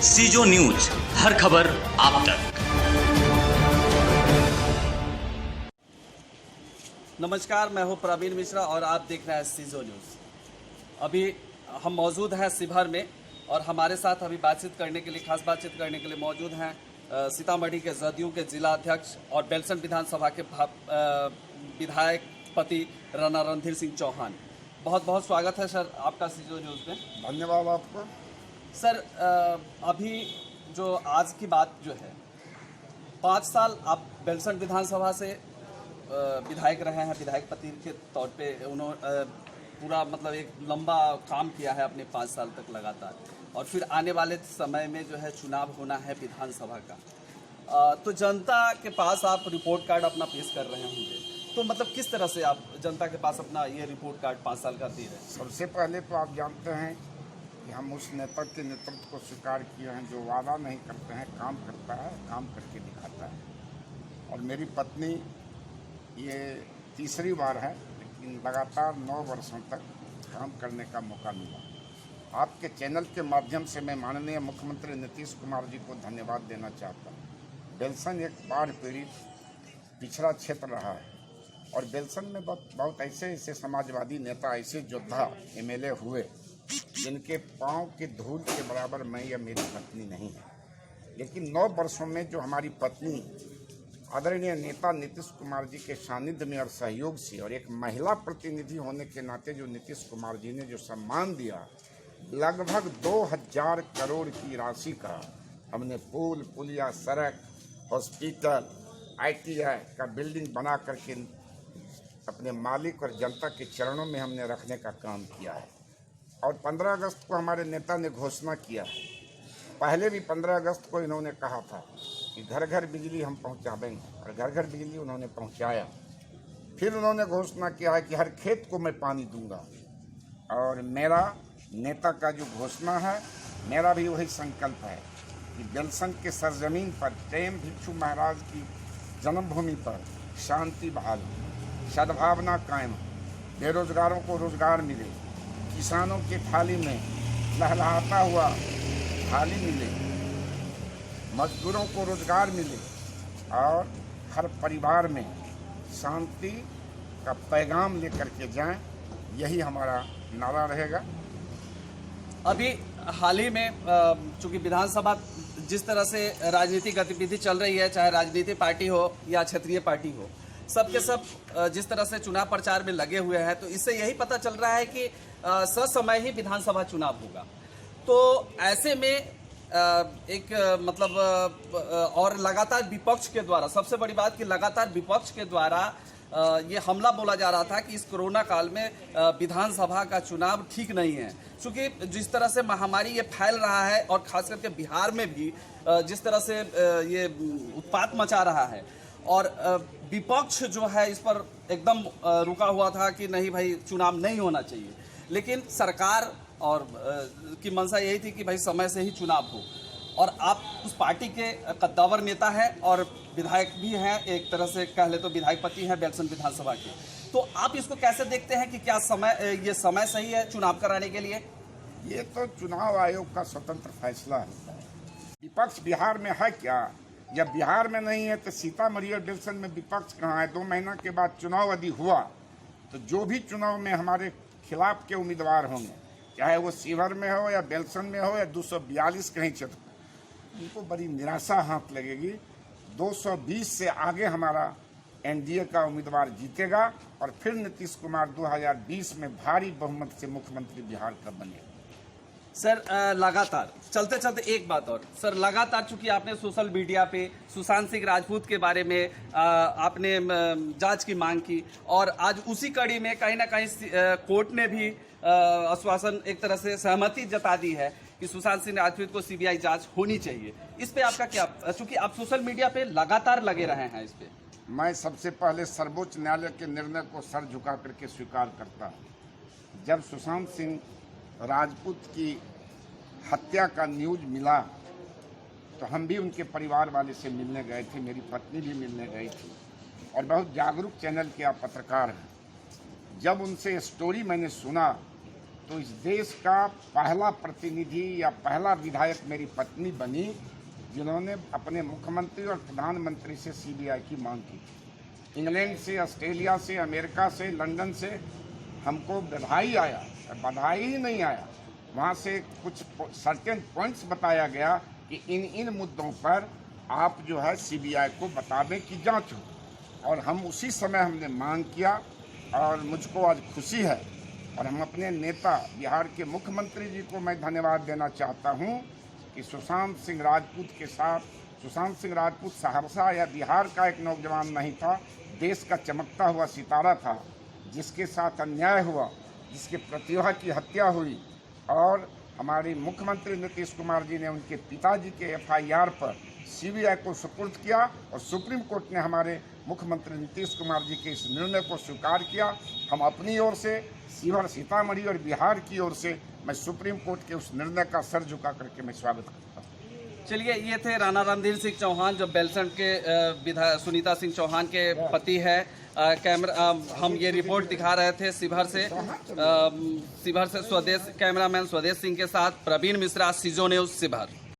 सीजो news, हर खबर आप तक। नमस्कार, मैं हूं प्रवीण मिश्रा और आप देख रहे हैं सीजो न्यूज। अभी हम मौजूद हैं शिवहर में और हमारे साथ अभी बातचीत करने के लिए, खास बातचीत करने के लिए मौजूद हैं सीतामढ़ी के जदयू के जिला अध्यक्ष और बेलसन विधानसभा के विधायक पति राणा रणधीर सिंह चौहान। बहुत बहुत स्वागत है सर आपका सीजो न्यूज़ में। धन्यवाद आपको। सर, अभी जो आज की बात जो है, 5 साल आप बेलसन विधानसभा से विधायक रहे हैं, विधायक पति के तौर पे उन्होंने पूरा मतलब एक लंबा काम किया है अपने 5 साल तक लगातार, और फिर आने वाले समय में जो है चुनाव होना है विधानसभा का। तो जनता के पास आप रिपोर्ट कार्ड अपना पेश कर रहे होंगे, तो मतलब किस तरह से आप जनता के पास अपना ये रिपोर्ट कार्ड 5 साल का दे रहे हैं? सबसे पहले तो आप जानते हैं कि हम उस नेता के नेतृत्व को स्वीकार किए हैं जो वादा नहीं करते हैं, काम करता है, काम करके दिखाता है। और मेरी पत्नी ये तीसरी बार है, लेकिन लगातार 9 वर्षों तक काम करने का मौका मिला। आपके चैनल के माध्यम से मैं माननीय मुख्यमंत्री नीतीश कुमार जी को धन्यवाद देना चाहता हूँ। बेलसन एक बाढ़ पीड़ित पिछड़ा क्षेत्र रहा है और बेलसन में बहुत ऐसे समाजवादी नेता, ऐसे योद्धा एमएलए हुए जिनके पांव के धूल के बराबर मैं या मेरी पत्नी नहीं है। लेकिन 9 वर्षों में जो हमारी पत्नी आदरणीय नेता नीतीश कुमार जी के सानिध्य में और सहयोग से, और एक महिला प्रतिनिधि होने के नाते जो नीतीश कुमार जी ने जो सम्मान दिया, लगभग 2000 करोड़ की राशि का हमने पुल, पुलिया, सड़क, हॉस्पिटल, ITI का बिल्डिंग बना करके अपने मालिक और जनता के चरणों में हमने रखने का काम किया है। और 15 अगस्त को हमारे नेता ने घोषणा किया है, पहले भी 15 अगस्त को इन्होंने कहा था कि घर घर बिजली हम पहुंचाएंगे, और घर घर बिजली उन्होंने पहुंचाया। फिर उन्होंने घोषणा किया है कि हर खेत को मैं पानी दूंगा। और मेरा नेता का जो घोषणा है, मेरा भी वही संकल्प है कि बेलसन के सरजमीन पर प्रेम भिक्षु महाराज की जन्मभूमि पर शांति बहाल हो, सद्भावना कायम हो, बेरोजगारों को रोजगार मिले, किसानों की थाली में लहलहाता हुआ थाली मिले, मजदूरों को रोजगार मिले और हर परिवार में शांति का पैगाम लेकर के जाएं, यही हमारा नारा रहेगा। अभी हाल ही में चूंकि विधानसभा जिस तरह से राजनीतिक गतिविधि चल रही है, चाहे राजनीतिक पार्टी हो या क्षेत्रीय पार्टी हो, सबके सब जिस तरह से चुनाव प्रचार में लगे हुए हैं, तो इससे यही पता चल रहा है कि ससमय ही विधानसभा चुनाव होगा। तो ऐसे में एक मतलब और लगातार विपक्ष के द्वारा, सबसे बड़ी बात कि लगातार विपक्ष के द्वारा ये हमला बोला जा रहा था कि इस कोरोना काल में विधानसभा का चुनाव ठीक नहीं है, क्योंकि जिस तरह से महामारी ये फैल रहा है और खास करके बिहार में भी जिस तरह से ये उत्पात मचा रहा है, और विपक्ष जो है इस पर एकदम रुका हुआ था कि नहीं भाई चुनाव नहीं होना चाहिए। लेकिन सरकार और की मंशा यही थी कि भाई समय से ही चुनाव हो, और आप उस पार्टी के कद्दावर नेता हैं और विधायक भी हैं, एक तरह से कह ले तो विधायक पति हैं बेलसन विधानसभा के। तो आप इसको कैसे देखते हैं कि क्या ये समय सही है चुनाव कराने के लिए? ये तो चुनाव आयोग का स्वतंत्र फैसला है। विपक्ष बिहार में है क्या? जब बिहार में नहीं है तो सीतामढ़ी और बेलसन में विपक्ष कहाँ है? 2 महीना के बाद चुनाव यदि हुआ तो जो भी चुनाव में हमारे खिलाफ के उम्मीदवार होंगे, चाहे वो शिवहर में हो या बेलसन में हो या 242 कहीं क्षेत्र, उनको बड़ी निराशा हाथ लगेगी। 220 से आगे हमारा NDA का उम्मीदवार जीतेगा और फिर नीतीश कुमार 2020 में भारी बहुमत से मुख्यमंत्री बिहार का बनेगा। सर, लगातार चलते चलते एक बात और सर, लगातार चूंकि आपने सोशल मीडिया पे सुशांत सिंह राजपूत के बारे में आपने जांच की मांग की, और आज उसी कड़ी में कहीं ना कहीं कोर्ट ने भी आश्वासन, एक तरह से सहमति जता दी है कि सुशांत सिंह राजपूत को CBI जांच होनी चाहिए। इस पे आपका क्या, चूंकि आप सोशल मीडिया पे लगातार लगे रहे हैं इस पे? मैं सबसे पहले सर्वोच्च न्यायालय के निर्णय को सर झुका करके स्वीकार करता हूँ। जब सुशांत सिंह राजपूत की हत्या का न्यूज मिला तो हम भी उनके परिवार वाले से मिलने गए थे, मेरी पत्नी भी मिलने गई थी, और बहुत जागरूक चैनल के आप पत्रकार हैं। जब उनसे स्टोरी मैंने सुना तो इस देश का पहला प्रतिनिधि या पहला विधायक मेरी पत्नी बनी जिन्होंने अपने मुख्यमंत्री और प्रधानमंत्री से सीबीआई की मांग की थी। इंग्लैंड से, ऑस्ट्रेलिया से, अमेरिका से, लंदन से हमको बधाई आया, बधाई ही नहीं आया, वहाँ से कुछ सर्टेन पॉइंट्स बताया गया कि इन मुद्दों पर आप जो है सीबीआई को बता दें कि जांच हो। और हम उसी समय हमने मांग किया और मुझको आज खुशी है और हम अपने नेता बिहार के मुख्यमंत्री जी को मैं धन्यवाद देना चाहता हूं कि सुशांत सिंह राजपूत के साथ, सुशांत सिंह राजपूत सहरसा या बिहार का एक नौजवान नहीं था, देश का चमकता हुआ सितारा था, जिसके साथ अन्याय हुआ, जिसके प्रतिभा की हत्या हुई और हमारे मुख्यमंत्री नीतीश कुमार जी ने उनके पिताजी के एफआईआर पर सीबीआई को सुपुर्द किया और सुप्रीम कोर्ट ने हमारे मुख्यमंत्री नीतीश कुमार जी के इस निर्णय को स्वीकार किया। हम अपनी ओर से शिवहर, सीतामढ़ी और बिहार की ओर से मैं सुप्रीम कोर्ट के उस निर्णय का सर झुका करके मैं स्वागत करता हूँ। चलिए, ये थे राणा रणधीर सिंह चौहान जो बेलसंड के विधायक सुनीता सिंह चौहान के पति है। हम ये रिपोर्ट दिखा रहे थे शिवहर से स्वदेश कैमरामैन स्वदेश सिंह के साथ प्रवीण मिश्रा, सीजो न्यूज़ शिवहर।